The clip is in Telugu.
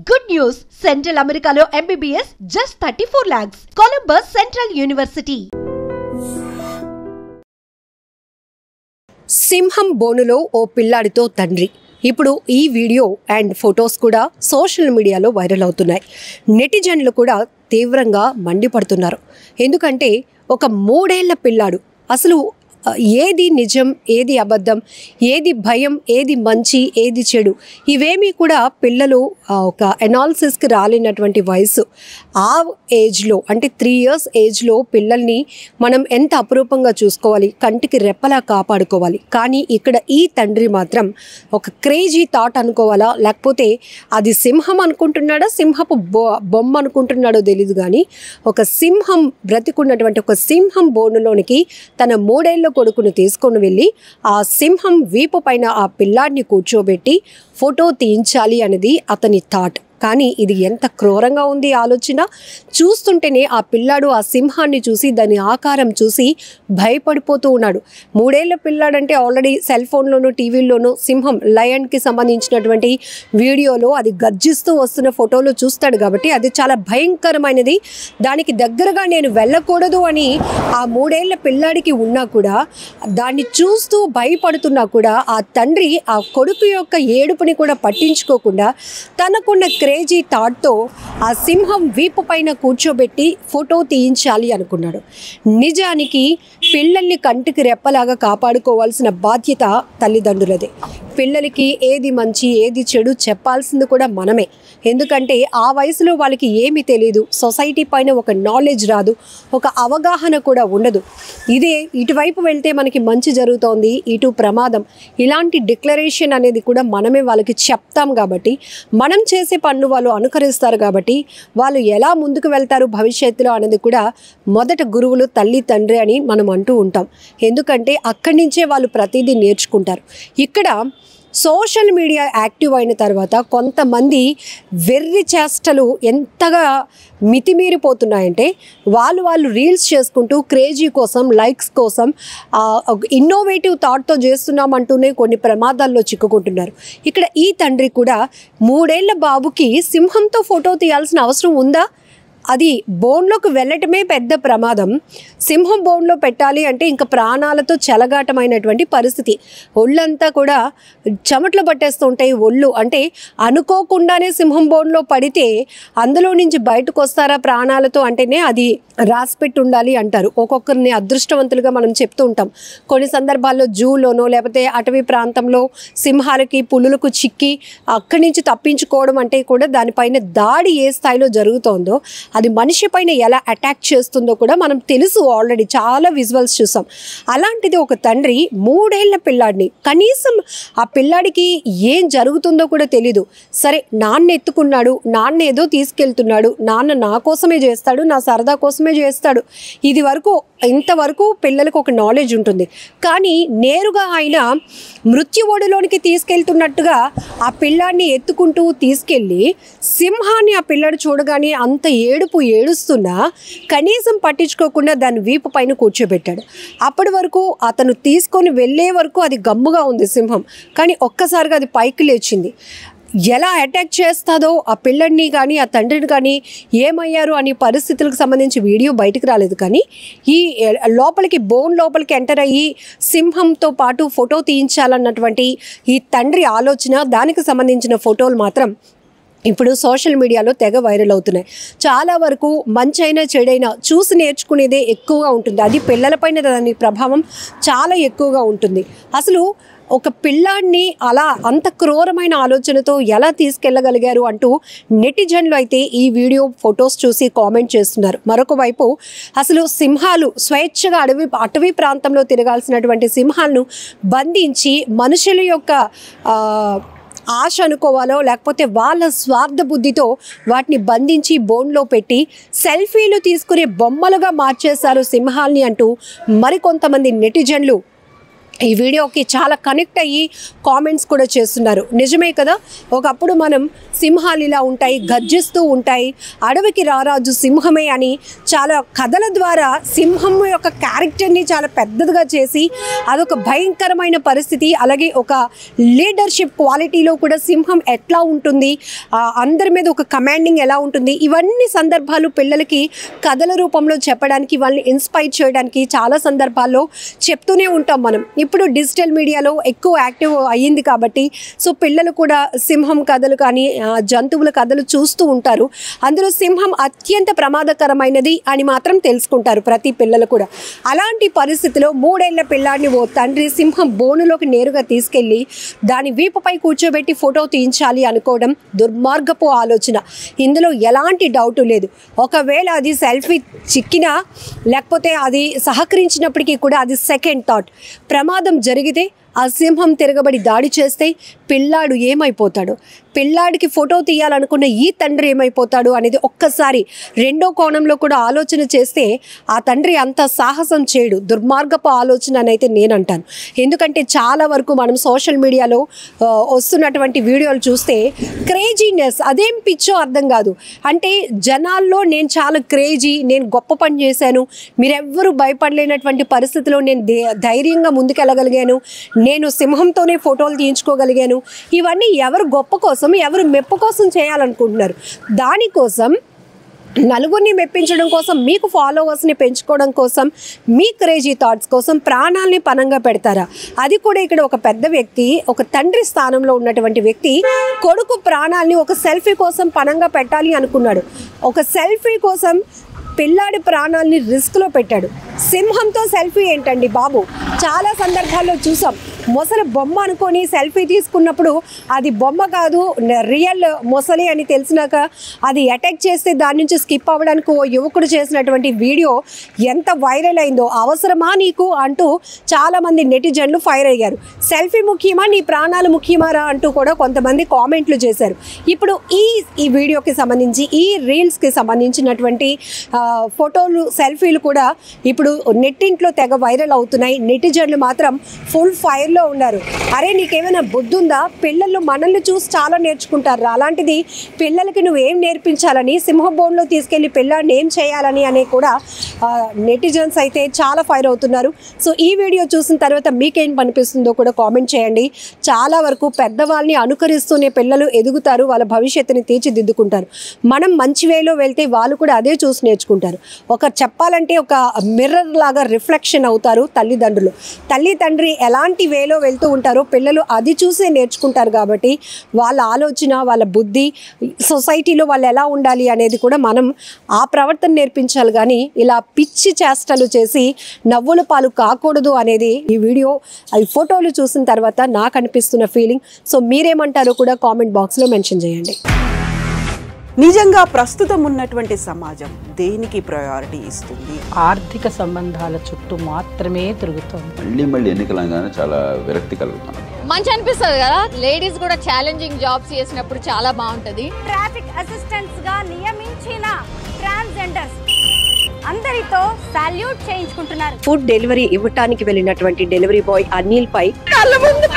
Good news! Central Americano MBBS just 34 lakhs. Columbus Central University. సింహం బోనులో ఓ పిల్లాడితో తండ్రి. ఇప్పుడు ఈ వీడియో అండ్ ఫొటోస్ కూడా సోషల్ మీడియాలో వైరల్ అవుతున్నాయి. నెటిజన్లు కూడా తీవ్రంగా మండిపడుతున్నారు. ఎందుకంటే ఒక 3 ఏళ్ల పిల్లాడు అసలు ఏది నిజం, ఏది అబద్ధం, ఏది భయం, ఏది మంచి, ఏది చెడు, ఇవేమీ కూడా పిల్లలు ఒక ఎనాలిసిస్కి రాలేనటువంటి వయసు. ఆ ఏజ్లో అంటే 3 years ఏజ్లో పిల్లల్ని మనం ఎంత అపురూపంగా చూసుకోవాలి, కంటికి రెప్పలా కాపాడుకోవాలి. కానీ ఇక్కడ ఈ తండ్రి మాత్రం ఒక క్రేజీ థాట్ అనుకోవాలా, లేకపోతే అది సింహం అనుకుంటున్నాడా, సింహపు బొమ్మ అనుకుంటున్నాడో తెలియదు. కానీ ఒక సింహం బ్రతికున్నటువంటి ఒక సింహం బోనులోనికి తన 3 ఏళ్ల కొడుకును తీసుకొని వెళ్ళి ఆ సింహం వీపు పైన ఆ పిల్లాడిని కూర్చోబెట్టి ఫోటో తీయించాలి అనేది అతని థాట్. కానీ ఇది ఎంత క్రూరంగా ఉంది ఆలోచన. చూస్తుంటేనే ఆ పిల్లాడు ఆ సింహాన్ని చూసి దాని ఆకారం చూసి భయపడిపోతూ ఉన్నాడు. 3 ఏళ్ల పిల్లాడంటే ఆల్రెడీ సెల్ ఫోన్లోనూ టీవీల్లోనూ సింహం లయన్కి సంబంధించినటువంటి వీడియోలో అది గర్జిస్తూ వస్తున్న ఫోటోలు చూస్తాడు కాబట్టి అది చాలా భయంకరమైనది. దానికి దగ్గరగా నేను వెళ్ళకూడదు అని ఆ 3 ఏళ్ల పిల్లాడికి ఉన్నా కూడా, దాన్ని చూస్తూ భయపడుతున్నా కూడా ఆ తండ్రి ఆ కొడుకు యొక్క ఏడుపుని కూడా పట్టించుకోకుండా తనకున్న క్రేజీ థాట్తో ఆ సింహం వీపు పైన కూర్చోబెట్టి ఫోటో తీయించాలి అనుకున్నాడు. నిజానికి పిల్లల్ని కంటికి రెప్పలాగా కాపాడుకోవాల్సిన బాధ్యత తల్లిదండ్రులదే. పిల్లలకి ఏది మంచి, ఏది చెడు చెప్పాల్సింది కూడా మనమే. ఎందుకంటే ఆ వయసులో వాళ్ళకి ఏమీ తెలియదు, సొసైటీ పైన ఒక నాలెడ్జ్ రాదు, ఒక అవగాహన కూడా ఉండదు. ఇదే ఇటువైపు వెళ్తే మనకి మంచి జరుగుతోంది, ఇటు ప్రమాదం, ఇలాంటి డిక్లరేషన్ అనేది కూడా మనమే వాళ్ళకి చెప్తాం. కాబట్టి మనం చేసే పనులు వాళ్ళు అనుకరిస్తారు. కాబట్టి వాళ్ళు ఎలా ముందుకు వెళ్తారు భవిష్యత్తులో అనేది కూడా మొదట గురువులు తల్లి తండ్రి అని మనం అంటూ ఉంటాం. ఎందుకంటే అక్కడి నుంచే వాళ్ళు ప్రతిదీ నేర్చుకుంటారు. ఇక్కడ సోషల్ మీడియా యాక్టివ్ అయిన తర్వాత కొంతమంది వెర్రి చేష్టలు ఎంతగా మితిమీరిపోతున్నాయంటే వాళ్ళు రీల్స్ చేసుకుంటూ క్రేజీ కోసం, లైక్స్ కోసం ఇన్నోవేటివ్ థాట్తో చేస్తున్నామంటూనే కొన్ని ప్రమాదాల్లో చిక్కుకుంటున్నారు. ఇక్కడ ఈ తండ్రి కూడా 3 ఏళ్ల బాబుకి సింహంతో ఫోటో తీయాల్సిన అవసరం ఉందా? అది బోన్లోకి వెళ్ళటమే పెద్ద ప్రమాదం. సింహం బోన్లో పెట్టాలి అంటే ఇంకా ప్రాణాలతో చెలగాటమైనటువంటి పరిస్థితి. ఒళ్ళంతా కూడా చెమట్లు పట్టేస్తూ ఉంటాయి. ఒళ్ళు అంటే అనుకోకుండానే సింహం బోన్లో పడితే అందులో నుంచి బయటకు వస్తారా ప్రాణాలతో అంటేనే అది రాసిపెట్టి ఉండాలి అంటారు. ఒక్కొక్కరిని అదృష్టవంతులుగా మనం చెప్తూ ఉంటాం. కొన్ని సందర్భాల్లో జూలోనో లేకపోతే అటవీ ప్రాంతంలో సింహాలకి, పులులకు చిక్కి అక్కడి నుంచి తప్పించుకోవడం అంటే కూడా దానిపైన దాడి ఏ స్థాయిలో జరుగుతోందో, అది మనిషి పైన ఎలా అటాక్ చేస్తుందో కూడా మనం తెలుసు. ఆల్రెడీ చాలా విజువల్స్ చూసాం. అలాంటిది ఒక తండ్రి 3 ఏళ్ల పిల్లాడిని, కనీసం ఆ పిల్లాడికి ఏం జరుగుతుందో కూడా తెలీదు. సరే, నాన్న ఎత్తుకున్నాడు, నాన్న ఏదో తీసుకెళ్తున్నాడు, నాన్న నా కోసమే చేస్తాడు, నా సరదా కోసమే చేస్తాడు, ఇది వరకు ఇంతవరకు పిల్లలకు ఒక నాలెడ్జ్ ఉంటుంది. కానీ నేరుగా ఆయన మృత్యువోడిలోనికి తీసుకెళ్తున్నట్టుగా ఆ పిల్లాడిని ఎత్తుకుంటూ తీసుకెళ్ళి సింహాన్ని ఆ పిల్లాడు చూడగానే అంత ఏడుస్తున్నా కనీసం పట్టించుకోకుండా దాని వీపు పైన కూర్చోబెట్టాడు. అప్పటి వరకు అతను తీసుకొని వెళ్ళే వరకు అది గమ్ముగా ఉంది సింహం. కానీ ఒక్కసారిగా అది పైకి లేచింది. ఎలా అటాక్ చేస్తుందో ఆ పిల్లడిని కానీ ఆ తండ్రిని కానీ ఏమయ్యారు అనే పరిస్థితులకు సంబంధించి వీడియో బయటకు రాలేదు. కానీ ఈ బోన్ లోపలికి ఎంటర్ అయ్యి సింహంతో పాటు ఫోటో తీయించాలన్నటువంటి ఈ తండ్రి ఆలోచన, దానికి సంబంధించిన ఫోటోలు మాత్రం ఇప్పుడు సోషల్ మీడియాలో తెగ వైరల్ అవుతున్నాయి. చాలా వరకు మంచైనా చెడైనా చూసి నేర్చుకునేదే ఎక్కువగా ఉంటుంది. అది పిల్లలపైన దాని ప్రభావం చాలా ఎక్కువగా ఉంటుంది. అసలు ఒక పిల్లాడిని అలా అంత క్రూరమైన ఆలోచనతో ఎలా తీసుకెళ్ళగలిగారు అంటూ నెటిజన్లు అయితే ఈ వీడియో ఫొటోస్ చూసి కామెంట్ చేస్తున్నారు. మరొక వైపు అసలు సింహాలు స్వేచ్ఛగా అటవీ ప్రాంతంలో తిరగాల్సినటువంటి సింహాలను బంధించి మనుషుల యొక్క ఆశ అనుకోవాలో లేకపోతే వాళ్ళ స్వార్థ బుద్ధితో వాటిని బంధించి బోన్లో పెట్టి సెల్ఫీలు తీసుకునే బొమ్మలుగా మార్చేశారు సింహాల్ని అంటూ మరికొంతమంది నెటిజన్లు ఈ వీడియోకి చాలా కనెక్ట్ అయ్యి కామెంట్స్ కూడా చేస్తున్నారు. నిజమే కదా, ఒకప్పుడు మనం సింహాలు ఇలా ఉంటాయి, గర్జిస్తూ ఉంటాయి, అడవికి రారాజు సింహమే అని చాలా కథల ద్వారా సింహం యొక్క క్యారెక్టర్ని చాలా పెద్దదిగా చేసి అదొక భయంకరమైన పరిస్థితి, అలాగే ఒక లీడర్షిప్ క్వాలిటీలో కూడా సింహం ఎట్లా ఉంటుంది, అందరి మీద ఒక కమాండింగ్ ఎలా ఉంటుంది, ఇవన్నీ సందర్భాలు పిల్లలకి కథల రూపంలో చెప్పడానికి, వాళ్ళని ఇన్స్పైర్ చేయడానికి చాలా సందర్భాల్లో చెప్తూనే ఉంటాం మనం. ఇప్పుడు డిజిటల్ మీడియాలో ఎక్కువ యాక్టివ్ అయ్యింది కాబట్టి సో పిల్లలు కూడా సింహం కథలు కానీ జంతువుల కథలు చూస్తూ ఉంటారు. అందులో సింహం అత్యంత ప్రమాదకరమైనది అని మాత్రం తెలుసుకుంటారు ప్రతి పిల్లలు కూడా. అలాంటి పరిస్థితిలో 3 ఏళ్ల పిల్లాడిని ఓ తండ్రి సింహం బోనులోకి నేరుగా తీసుకెళ్ళి దాని వీపుపై కూర్చోబెట్టి ఫోటో తీయించాలి అనుకోవడం దుర్మార్గపు ఆలోచన. ఇందులో ఎలాంటి డౌటు లేదు. ఒకవేళ అది సెల్ఫీ చిక్కినా లేకపోతే అది సహకరించినప్పటికీ కూడా అది సెకండ్ థాట్. ప్రమాదం జరిగితే ఆ సింహం తిరగబడి దాడి చేస్తే పిల్లాడు ఏమైపోతాడు, పిల్లాడికి ఫోటో తీయాలనుకున్న ఈ తండ్రి ఏమైపోతాడు అనేది ఒక్కసారి రెండో కోణంలో కూడా ఆలోచన చేస్తే ఆ తండ్రి అంత సాహసం చేయడు. దుర్మార్గపు ఆలోచన అని అయితే నేను అంటాను. ఎందుకంటే చాలా వరకు మనం సోషల్ మీడియాలో వస్తున్నటువంటి వీడియోలు చూస్తే క్రేజీనెస్, అదేం పిచ్చో అర్థం కాదు. అంటే జనాల్లో నేను చాలా క్రేజీ, నేను గొప్ప పని చేశాను, మీరెవ్వరూ భయపడలేనటువంటి పరిస్థితిలో నేను ధైర్యంగా ముందుకెళ్ళగలిగాను, నేను సింహంతోనే ఫోటోలు తీయించుకోగలిగాను, ఇవన్నీ ఎవరు గొప్ప కోసం, ఎవరు మెప్పు కోసం చేయాలనుకుంటున్నారు. దానికోసం నలుగురిని మెప్పించడం కోసం, మీకు ఫాలోవర్స్ని పెంచుకోవడం కోసం, మీ క్రేజీ థాట్స్ కోసం ప్రాణాలని పణంగా పెడతారా? అది కూడా ఇక్కడ ఒక పెద్ద వ్యక్తి, ఒక తండ్రి స్థానంలో ఉన్నటువంటి వ్యక్తి కొడుకు ప్రాణాలని ఒక సెల్ఫీ కోసం పణంగా పెట్టాలి అనుకున్నాడు. ఒక సెల్ఫీ కోసం పిల్లాడి ప్రాణాలని రిస్క్లో పెట్టాడు. సింహంతో సెల్ఫీ ఏంటండి బాబు? చాలా సందర్భాల్లో చూసాం. మొసలి బొమ్మ అనుకొని సెల్ఫీ తీసుకున్నప్పుడు అది బొమ్మ కాదు, రియల్ మొసలి అని తెలిసినాక అది అటాక్ చేస్తే దాని నుంచి స్కిప్ అవ్వడానికి ఓ యువకుడు చేసినటువంటి వీడియో ఎంత వైరల్ అయిందో. అవసరమా నీకు అంటూ చాలామంది నెటిజన్లు ఫైర్ అయ్యారు. సెల్ఫీ ముఖ్యమా, నీ ప్రాణాలు ముఖ్యమారా అంటూ కూడా కొంతమంది కామెంట్లు చేశారు. ఇప్పుడు ఈ వీడియోకి సంబంధించి, ఈ రీల్స్కి సంబంధించినటువంటి ఫోటోలు, సెల్ఫీలు కూడా ఇప్పుడు నెట్టింట్లో తెగ వైరల్ అవుతున్నాయి. నెటిజన్లు మాత్రం ఫుల్ ఫైర్లో ఉన్నారు. అరే నీకేమైనా బుద్ధి ఉందా? పిల్లలు మనల్ని చూసి చాలా నేర్చుకుంటారు. అలాంటిది పిల్లలకి నువ్వేం నేర్పించాలని, సింహం బోన్లో తీసుకెళ్ళి పిల్లాడిని ఏం చేయాలని అనే కూడా నెటిజన్స్ అయితే చాలా ఫైర్ అవుతున్నారు. సో ఈ వీడియో చూసిన తర్వాత మీకేం అనిపిస్తుందో కూడా కామెంట్ చేయండి. చాలా వరకు పెద్దవాళ్ళని అనుకరిస్తూనే పిల్లలు ఎదుగుతారు, వాళ్ళ భవిష్యత్తుని తీర్చిదిద్దుకుంటారు. మనం మంచి వేలో వెళ్తే వాళ్ళు కూడా అదే చూసి నేర్చుకుంటారు. చెప్పాలంటే ఒక మిర్రర్ లాగా రిఫ్లెక్షన్ అవుతారు తల్లిదండ్రులు. తల్లి తండ్రి ఎలాంటి వేలో వెళ్తూ ఉంటారో పిల్లలు అది చూసే నేర్చుకుంటారు. కాబట్టి వాళ్ళ ఆలోచన, వాళ్ళ బుద్ధి, సొసైటీలో వాళ్ళు ఎలా ఉండాలి అనేది కూడా మనం ఆ ప్రవర్తన నేర్పించాలి. కానీ ఇలా పిచ్చి చేష్టలు చేసి నవ్వుల పాలు కాకూడదు అనేది ఈ వీడియో, ఈ ఫోటోలు చూసిన తర్వాత నాకు అనిపిస్తున్న ఫీలింగ్. సో మీరేమంటారో కూడా కామెంట్ బాక్స్లో మెన్షన్ చేయండి. నిజంగా ప్రస్తుతం ఉన్నటువంటి సమాజం దేనికి ప్రయారిటీ ఇస్తుంది? ఆర్థిక సంబంధాల చుట్టూ మాత్రమే తిరుగుతుంది. మళ్ళీ ఎన్నికలంగానే చాలా విరక్తి కలుగుతాం. మంచి అనిపిస్తుంది కదా, లేడీస్ కూడా ఛాలెంజింగ్ జాబ్స్ చేసినప్పుడు చాలా బాగుంటది. ట్రాఫిక్ అసిస్టెంట్స్ గా నియమించిన ట్రాన్స్జెండర్స్ అందరితో సాల్యూట్ చేయించుకుంటున్నారు. ఫుడ్ డెలివరీ ఇవ్వటానికి వెళ్ళినటువంటి డెలివరీ బాయ్ అనిల్ పై కళ్ళ ముందు